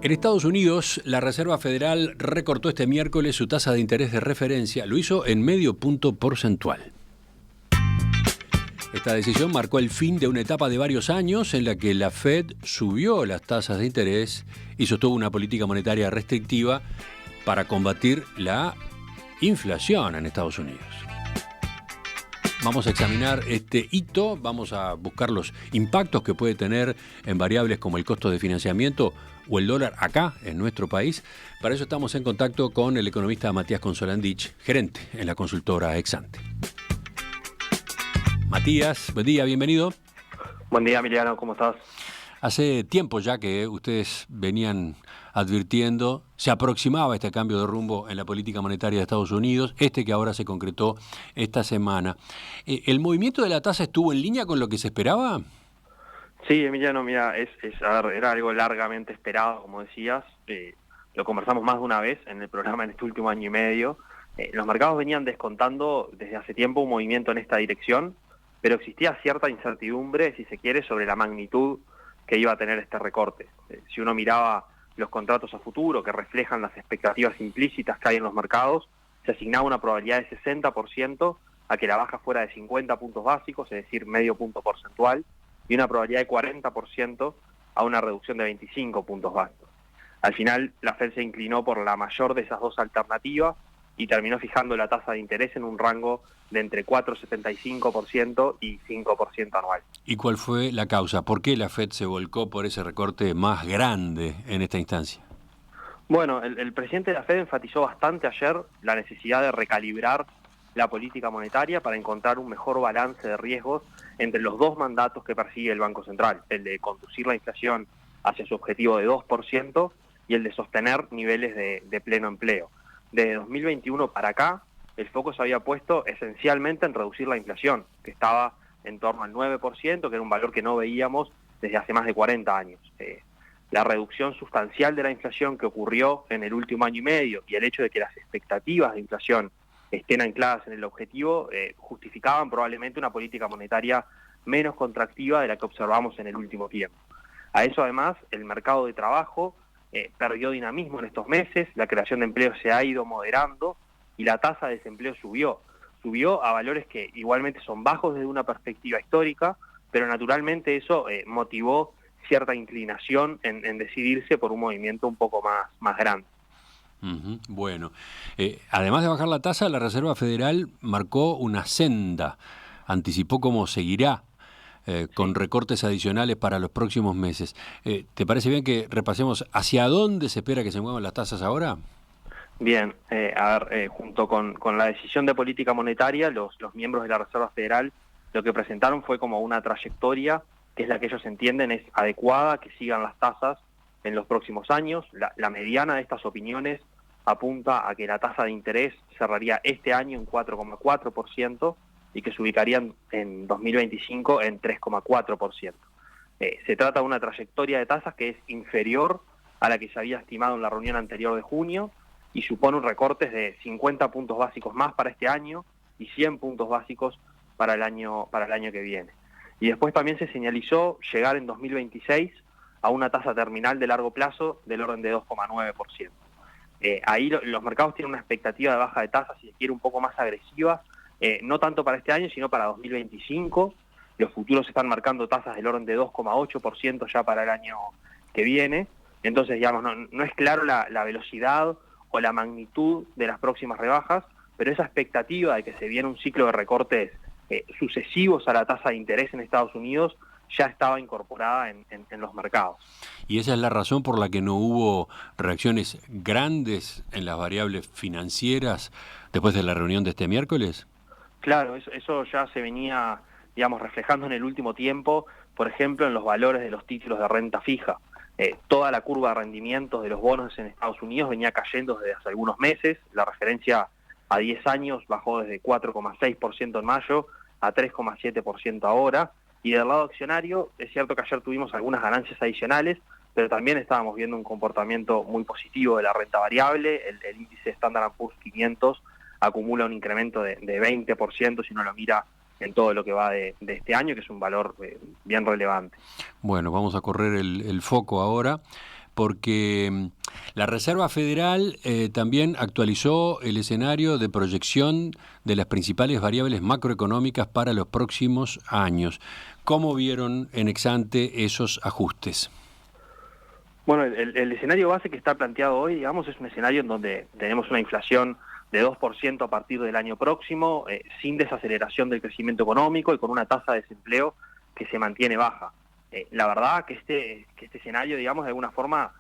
En Estados Unidos, la Reserva Federal recortó este miércoles su tasa de interés de referencia. Lo hizo en medio punto porcentual. Esta decisión marcó el fin de una etapa de varios años en la que la Fed subió las tasas de interés y sostuvo una política monetaria restrictiva para combatir la inflación en Estados Unidos. Vamos a examinar este hito, vamos a buscar los impactos que puede tener en variables como el costo de financiamiento o el dólar acá, en nuestro país. Para eso estamos en contacto con el economista Matías Consolandich, gerente en la consultora Exante. Matías, buen día, bienvenido. Buen día, Emiliano, ¿cómo estás? Hace tiempo ya que ustedes venían advirtiendo, se aproximaba este cambio de rumbo en la política monetaria de Estados Unidos, que ahora se concretó esta semana. ¿El movimiento de la tasa estuvo en línea con lo que se esperaba? Sí, Emiliano, mira, era algo largamente esperado, como decías. Lo conversamos más de una vez en el programa en este último año y medio. Los mercados venían descontando desde hace tiempo un movimiento en esta dirección, pero existía cierta incertidumbre, si se quiere, sobre la magnitud que iba a tener este recorte. Si uno miraba los contratos a futuro que reflejan las expectativas implícitas que hay en los mercados, se asignaba una probabilidad de 60% a que la baja fuera de 50 puntos básicos, es decir, medio punto porcentual, y una probabilidad de 40% a una reducción de 25 puntos básicos. Al final, la Fed se inclinó por la mayor de esas dos alternativas y terminó fijando la tasa de interés en un rango de entre 4,75% y 5% anual. ¿Y cuál fue la causa? ¿Por qué la Fed se volcó por ese recorte más grande en esta instancia? Bueno, el presidente de la Fed enfatizó bastante ayer la necesidad de recalibrar la política monetaria para encontrar un mejor balance de riesgos entre los dos mandatos que persigue el Banco Central, el de conducir la inflación hacia su objetivo de 2% y el de sostener niveles de pleno empleo. Desde 2021 para acá, el foco se había puesto esencialmente en reducir la inflación, que estaba en torno al 9%, que era un valor que no veíamos desde hace más de 40 años. La reducción sustancial de la inflación que ocurrió en el último año y medio y el hecho de que las expectativas de inflación estén ancladas en el objetivo, justificaban probablemente una política monetaria menos contractiva de la que observamos en el último tiempo. A eso además, el mercado de trabajo perdió dinamismo en estos meses, la creación de empleo se ha ido moderando y la tasa de desempleo subió a valores que igualmente son bajos desde una perspectiva histórica, pero naturalmente eso motivó cierta inclinación en decidirse por un movimiento un poco más grande. Bueno, además de bajar la tasa, la Reserva Federal marcó una senda, anticipó cómo seguirá con recortes adicionales para los próximos meses. ¿Te parece bien que repasemos hacia dónde se espera que se muevan las tasas ahora? Bien, junto con la decisión de política monetaria, los miembros de la Reserva Federal lo que presentaron fue como una trayectoria que es la que ellos entienden es adecuada, que sigan las tasas en los próximos años. La mediana de estas opiniones apunta a que la tasa de interés cerraría este año en 4,4% y que se ubicarían en 2025 en 3,4%. Se trata de una trayectoria de tasas que es inferior a la que se había estimado en la reunión anterior de junio y supone un recorte de 50 puntos básicos más para este año y 100 puntos básicos para el año que viene. Y después también se señalizó llegar en 2026 a una tasa terminal de largo plazo del orden de 2,9%. Ahí los mercados tienen una expectativa de baja de tasas, si se quiere, un poco más agresiva, no tanto para este año, sino para 2025. Los futuros están marcando tasas del orden de 2,8% ya para el año que viene. Entonces, digamos, no es claro la velocidad o la magnitud de las próximas rebajas, pero esa expectativa de que se viene un ciclo de recortes sucesivos a la tasa de interés en Estados Unidos ya estaba incorporada en los mercados. ¿Y esa es la razón por la que no hubo reacciones grandes en las variables financieras después de la reunión de este miércoles? Claro, eso ya se venía, digamos, reflejando en el último tiempo, por ejemplo, en los valores de los títulos de renta fija. Toda la curva de rendimientos de los bonos en Estados Unidos venía cayendo desde hace algunos meses. La referencia a 10 años bajó desde 4,6% en mayo a 3,7% ahora. Y del lado accionario, es cierto que ayer tuvimos algunas ganancias adicionales, pero también estábamos viendo un comportamiento muy positivo de la renta variable. El índice Standard & Poor's 500 acumula un incremento de 20% si uno lo mira en todo lo que va de este año, que es un valor bien relevante. Bueno, vamos a correr el foco ahora porque la Reserva Federal también actualizó el escenario de proyección de las principales variables macroeconómicas para los próximos años. ¿Cómo vieron en ex ante esos ajustes? Bueno, el escenario base que está planteado hoy, digamos, es un escenario en donde tenemos una inflación de 2% a partir del año próximo, sin desaceleración del crecimiento económico y con una tasa de desempleo que se mantiene baja. La verdad que este escenario, digamos, de alguna forma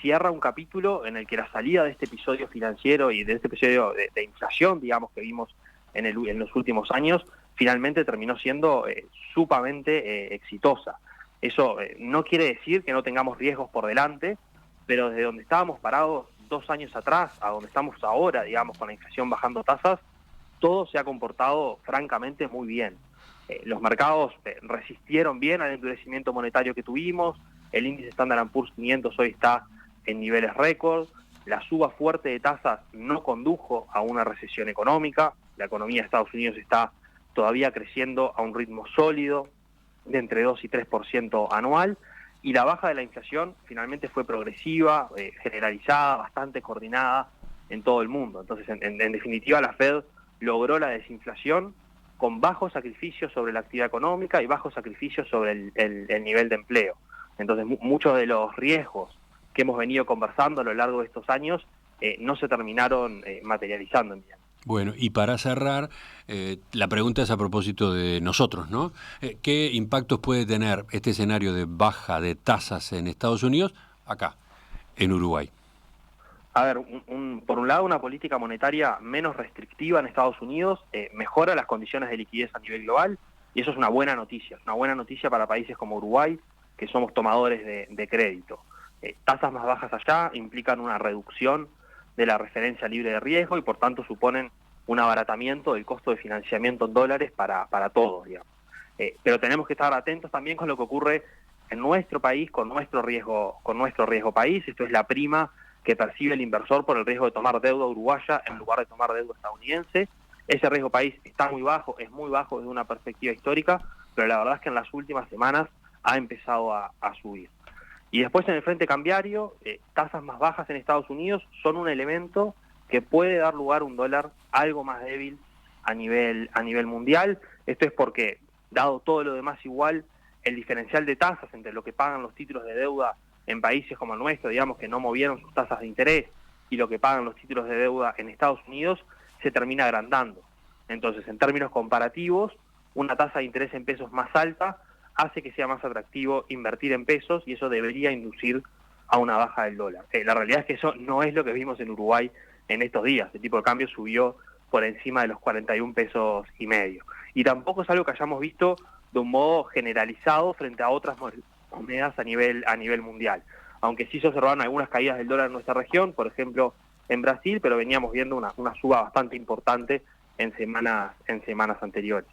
cierra un capítulo en el que la salida de este episodio financiero y de este episodio de inflación, digamos, que vimos en los últimos años, finalmente terminó siendo sumamente exitosa. Eso no quiere decir que no tengamos riesgos por delante, pero desde donde estábamos parados 2 años atrás a donde estamos ahora, digamos, con la inflación bajando tasas, todo se ha comportado francamente muy bien. Los mercados resistieron bien al endurecimiento monetario que tuvimos, el índice Standard & Poor's 500 hoy está en niveles récord, la suba fuerte de tasas no condujo a una recesión económica, la economía de Estados Unidos está todavía creciendo a un ritmo sólido, de entre 2 y 3% anual, y la baja de la inflación finalmente fue progresiva, generalizada, bastante coordinada en todo el mundo. Entonces, en definitiva, la Fed logró la desinflación con bajos sacrificios sobre la actividad económica y bajos sacrificios sobre el nivel de empleo. Entonces, muchos de los riesgos que hemos venido conversando a lo largo de estos años no se terminaron materializando en bien. Bueno, y para cerrar, la pregunta es a propósito de nosotros, ¿no? ¿Qué impactos puede tener este escenario de baja de tasas en Estados Unidos acá, en Uruguay? A ver, por un lado, una política monetaria menos restrictiva en Estados Unidos mejora las condiciones de liquidez a nivel global, y eso es una buena noticia para países como Uruguay, que somos tomadores de crédito. Tasas más bajas allá implican una reducción de la referencia libre de riesgo y por tanto suponen un abaratamiento del costo de financiamiento en dólares para todos, digamos. Pero tenemos que estar atentos también con lo que ocurre en nuestro país, con nuestro riesgo país. Esto es la prima que percibe el inversor por el riesgo de tomar deuda uruguaya en lugar de tomar deuda estadounidense. Ese riesgo país está muy bajo, es muy bajo desde una perspectiva histórica, pero la verdad es que en las últimas semanas ha empezado a subir. Y después en el frente cambiario, tasas más bajas en Estados Unidos son un elemento que puede dar lugar a un dólar algo más débil a nivel mundial. Esto es porque, dado todo lo demás igual, el diferencial de tasas entre lo que pagan los títulos de deuda en países como el nuestro, digamos, que no movieron sus tasas de interés, y lo que pagan los títulos de deuda en Estados Unidos, se termina agrandando. Entonces, en términos comparativos, una tasa de interés en pesos más alta hace que sea más atractivo invertir en pesos y eso debería inducir a una baja del dólar. La realidad es que eso no es lo que vimos en Uruguay en estos días. El tipo de cambio subió por encima de los 41 pesos y medio. Y tampoco es algo que hayamos visto de un modo generalizado frente a otras monedas a nivel mundial. Aunque sí se observaron algunas caídas del dólar en nuestra región, por ejemplo en Brasil, pero veníamos viendo una suba bastante importante en semanas anteriores.